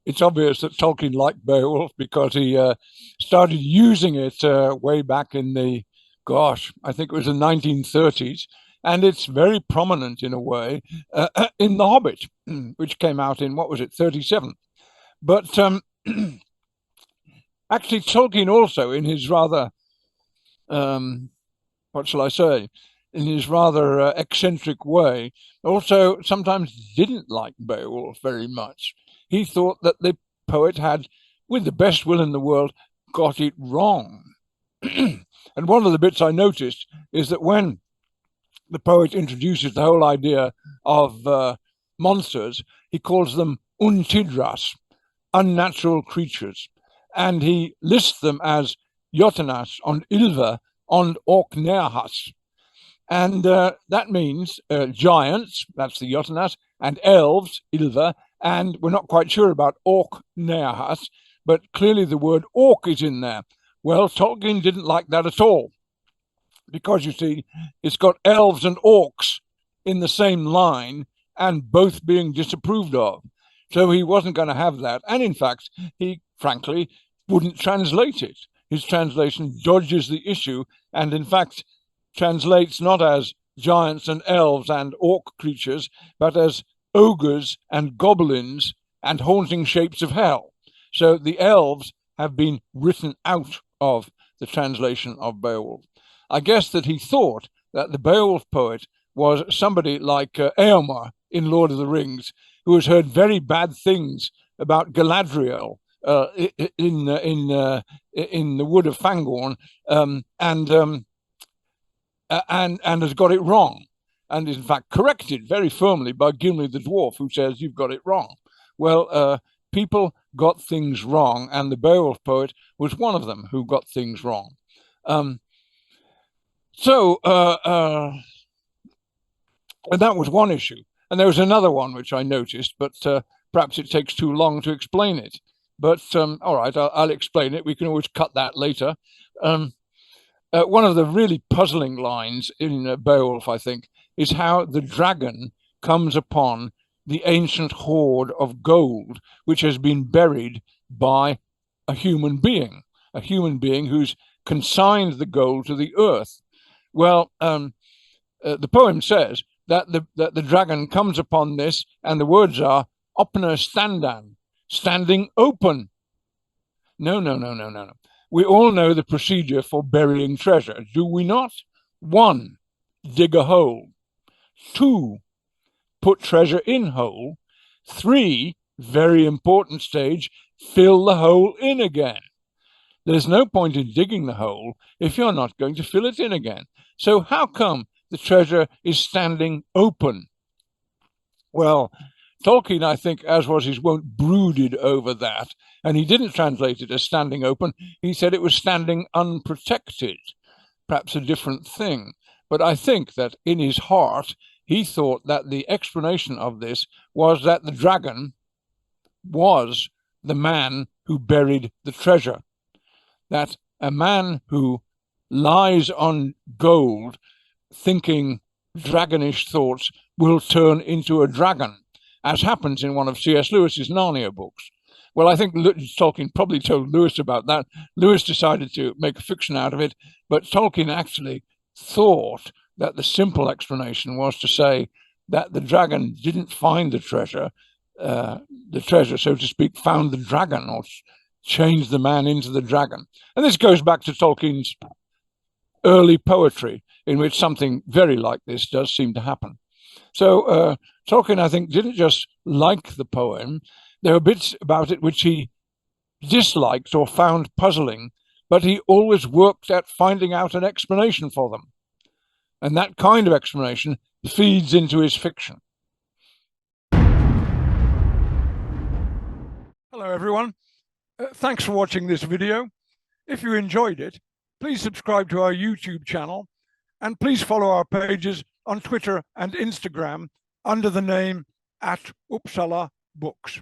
it's obvious that Tolkien liked Beowulf because he started using it way back in the, gosh, I think it was the 1930s. And it's very prominent in a way in The Hobbit, which came out in, what was it, 37. But actually, Tolkien also, in his rather, what shall I say, in his rather eccentric way, also sometimes didn't like Beowulf very much. He thought that the poet had, with the best will in the world, got it wrong. And one of the bits I noticed is that when the poet introduces the whole idea of monsters, he calls them untidras, unnatural creatures, and he lists them as Jotunas and Ilva and Orcneahas. And that means giants, that's the Jotunas, and elves, Ilva, and we're not quite sure about Orcneahas, but clearly the word orc is in there. Well, Tolkien didn't like that at all, because you see, it's got elves and orcs in the same line and both being disapproved of. So he wasn't going to have that. And in fact, he frankly wouldn't translate it. His translation dodges the issue and in fact translates not as giants and elves and orc creatures, but as ogres and goblins and haunting shapes of hell. So the elves have been written out of the translation of Beowulf. I guess that he thought that the Beowulf poet was somebody like Eomer in Lord of the Rings, who has heard very bad things about Galadriel in the wood of Fangorn, and has got it wrong, and is in fact corrected very firmly by Gimli the dwarf, who says you've got it wrong. Well, people got things wrong, and the Beowulf poet was one of them who got things wrong. And that was one issue. And there was another one which I noticed, but perhaps it takes too long to explain it. But all right, I'll explain it. We can always cut that later. One of the really puzzling lines in Beowulf, I think, is how the dragon comes upon the ancient hoard of gold, which has been buried by a human being who's consigned the gold to the earth. Well, the poem says that the dragon comes upon this, and the words are "opner standan," standing open. No. We all know the procedure for burying treasure, do we not? 1, dig a hole. 2, put treasure in hole. 3, very important stage, fill the hole in again. There's no point in digging the hole if you're not going to fill it in again. So how come the treasure is standing open? Well, Tolkien, I think, as was his wont, brooded over that, and he didn't translate it as standing open. He said it was standing unprotected, perhaps a different thing. But I think that in his heart, he thought that the explanation of this was that the dragon was the man who buried the treasure, that a man who lies on gold thinking dragonish thoughts will turn into a dragon, as happens in one of C.S. Lewis's Narnia books. Well, I think Tolkien probably told Lewis about that. Lewis decided to make a fiction out of it, but Tolkien actually thought that the simple explanation was to say that the dragon didn't find the treasure, so to speak, found the dragon, or changed the man into the dragon. And this goes back to Tolkien's early poetry, in which something very like this does seem to happen. So Tolkien, I think, didn't just like the poem. There were bits about it which he disliked or found puzzling, but he always worked at finding out an explanation for them. And that kind of explanation feeds into his fiction. Hello, everyone. Thanks for watching this video. If you enjoyed it, please subscribe to our YouTube channel, and please follow our pages on Twitter and Instagram under the name @Uppsala Books.